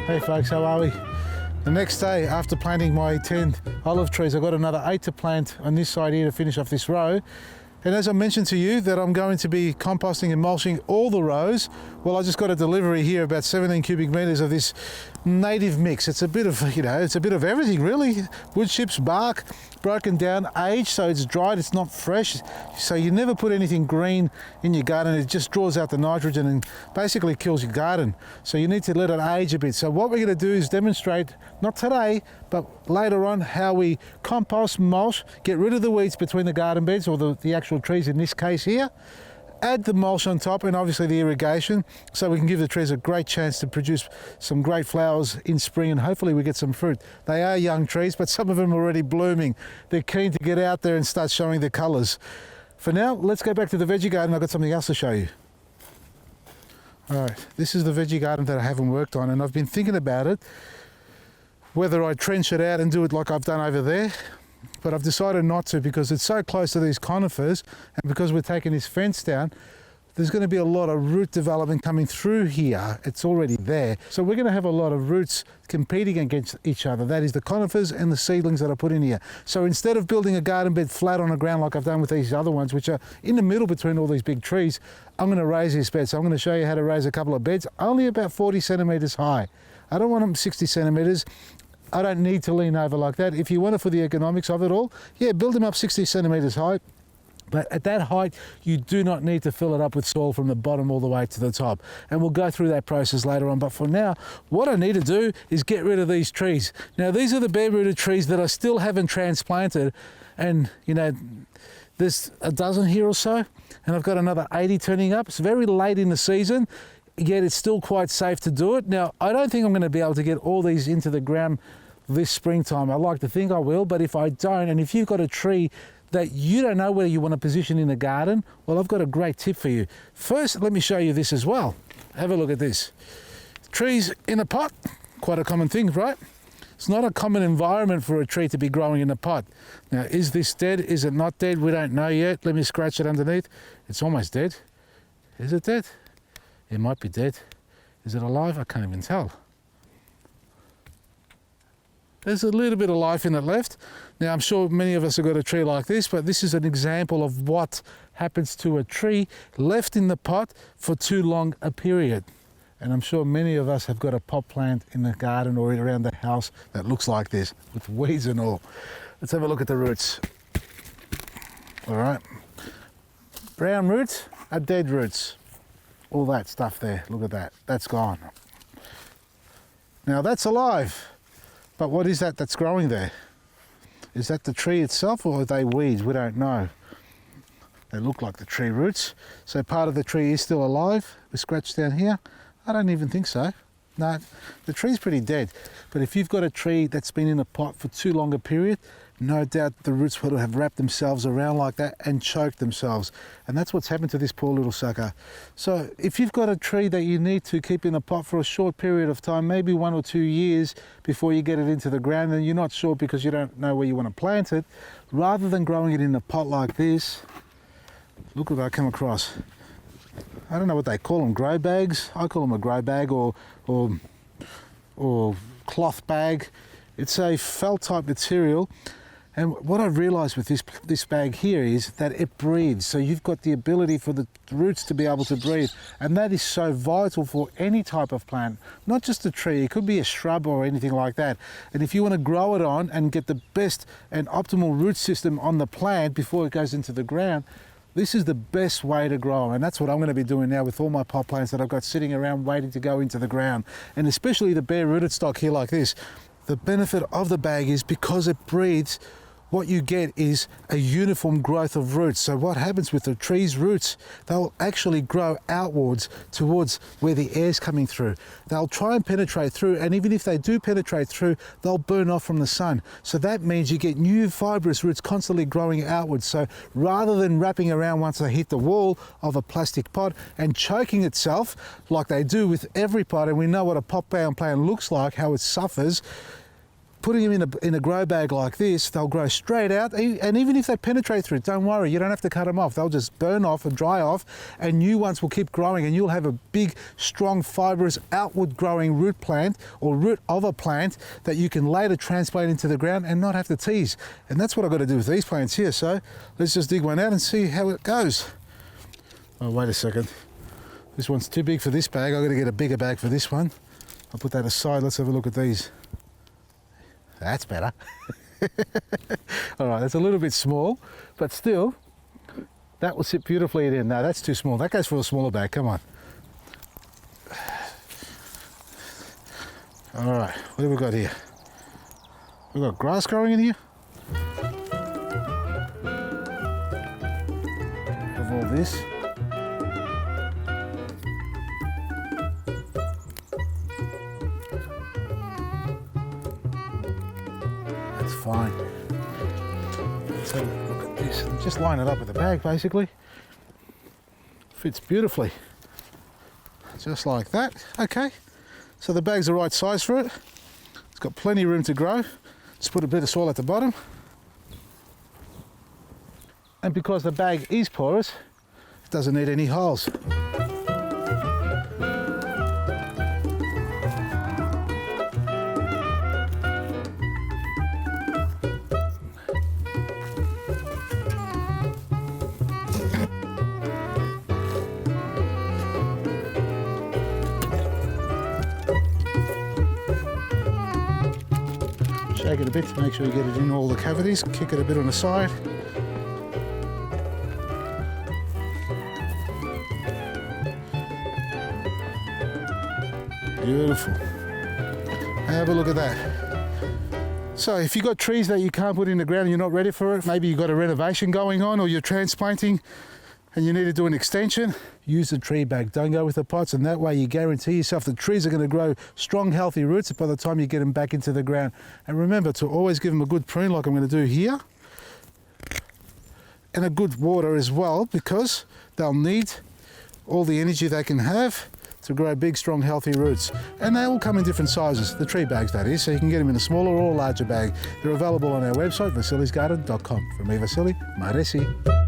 Hey folks, how are we? The next day after planting my 10 olive trees, I've got another 8 to plant on this side here to finish off this row. And as I mentioned to you that I'm going to be composting and mulching all the rows, well, I just got a delivery here, about 17 cubic meters of this native mix. It's a bit of, it's a bit of everything really. Wood chips, bark, broken down, aged, so it's dried, it's not fresh. So you never put anything green in your garden. It just draws out the nitrogen and basically kills your garden. So you need to let it age a bit. So what we're going to do is demonstrate, not today, but later on, how we compost, mulch, get rid of the weeds between the garden beds, or the actual trees in this case here, add the mulch on top and obviously the irrigation, so we can give the trees a great chance to produce some great flowers in spring, and hopefully we get some fruit. They are young trees, but some of them are already blooming. They're keen to get out there and start showing their colours. For now, let's go back to the veggie garden. I've got something else to show you. Alright, this is the veggie garden that I haven't worked on, and I've been thinking about it, whether I trench it out and do it like I've done over there, but I've decided not to because it's so close to these conifers, and because we're taking this fence down, there's going to be a lot of root development coming through here. It's already there. So we're going to have a lot of roots competing against each other. That is the conifers and the seedlings that I put in here. So instead of building a garden bed flat on the ground like I've done with these other ones, which are in the middle between all these big trees, I'm going to raise this bed. So I'm going to show you how to raise a couple of beds, only about 40 centimeters high. I don't want them 60 centimeters. I don't need to lean over like that. If you want it for the economics of it all, yeah, build them up 60 centimeters high. But at that height, you do not need to fill it up with soil from the bottom all the way to the top. And we'll go through that process later on. But for now, what I need to do is get rid of these trees. Now, these are the bare-rooted trees that I still haven't transplanted. And, there's a dozen here or so. And I've got another 80 turning up. It's very late in the season, yet it's still quite safe to do it. Now, I don't think I'm going to be able to get all these into the ground this springtime. I like to think I will, but if I don't, and if you've got a tree that you don't know where you want to position in the garden, well, I've got a great tip for you. First, let me show you this as well. Have a look at this. Trees in a pot, quite a common thing, right? It's not a common environment for a tree to be growing in a pot. Now, is this dead? Is it not dead? We don't know yet. Let me scratch it underneath. It's almost dead. Is it dead? It might be dead. Is it alive? I can't even tell. There's a little bit of life in it left. Now, I'm sure many of us have got a tree like this, but this is an example of what happens to a tree left in the pot for too long a period. And I'm sure many of us have got a pot plant in the garden or around the house that looks like this, with weeds and all. Let's have a look at the roots. All right. Brown roots are dead roots. All that stuff there, look at that, that's gone. Now that's alive, but what is that that's growing there? Is that the tree itself, or are they weeds? We don't know. They look like the tree roots. So part of the tree is still alive. We scratch down here. I don't even think so. No, the tree's pretty dead. But if you've got a tree that's been in a pot for too long a period, no doubt the roots would have wrapped themselves around like that and choked themselves. And that's what's happened to this poor little sucker. So if you've got a tree that you need to keep in a pot for a short period of time, maybe 1 or 2 years before you get it into the ground, and you're not sure because you don't know where you want to plant it, rather than growing it in a pot like this, look what I come across. I don't know what they call them, grow bags. I call them a grow bag or cloth bag. It's a felt type material. And what I've realised with this bag here is that it breathes. So you've got the ability for the roots to be able to breathe. And that is so vital for any type of plant, not just a tree. It could be a shrub or anything like that. And if you want to grow it on and get the best and optimal root system on the plant before it goes into the ground, this is the best way to grow, and that's what I'm going to be doing now with all my pot plants that I've got sitting around waiting to go into the ground. And especially the bare-rooted stock here like this. The benefit of the bag is because it breathes, what you get is a uniform growth of roots. So what happens with the tree's roots, they'll actually grow outwards towards where the air's coming through. They'll try and penetrate through, and even if they do penetrate through, they'll burn off from the sun. So that means you get new fibrous roots constantly growing outwards. So rather than wrapping around once they hit the wall of a plastic pot and choking itself like they do with every pot, and we know what a pot-bound plant looks like, how it suffers, putting them in a grow bag like this, they'll grow straight out, and even if they penetrate through it, don't worry, you don't have to cut them off. They'll just burn off and dry off, and new ones will keep growing, and you'll have a big, strong, fibrous, outward growing root plant or root of a plant that you can later transplant into the ground and not have to tease. And that's what I've got to do with these plants here. So let's just dig one out and see how it goes. Oh, wait a second. This one's too big for this bag. I've got to get a bigger bag for this one. I'll put that aside. Let's have a look at these. That's better. All right, that's a little bit small, but still, that will sit beautifully in. No, that's too small. That goes for a smaller bag. Come on. All right, what have we got here? We've got grass growing in here. Of all this. Fine. Let's have a look at this and just line it up with the bag basically. Fits beautifully. Just like that. Okay. So the bag's the right size for it. It's got plenty of room to grow. Just put a bit of soil at the bottom. And because the bag is porous, it doesn't need any holes. Shake it a bit to make sure you get it in all the cavities. Kick it a bit on the side. Beautiful. Have a look at that. So if you've got trees that you can't put in the ground and you're not ready for it, maybe you've got a renovation going on or you're transplanting and you need to do an extension, use the tree bag. Don't go with the pots, and that way you guarantee yourself the trees are going to grow strong, healthy roots by the time you get them back into the ground. And remember to always give them a good prune like I'm going to do here, and a good water as well, because they'll need all the energy they can have to grow big, strong, healthy roots. And they all come in different sizes, the tree bags that is, so you can get them in a smaller or larger bag. They're available on our website, vasilisgarden.com. From me, Vasili, Maresi.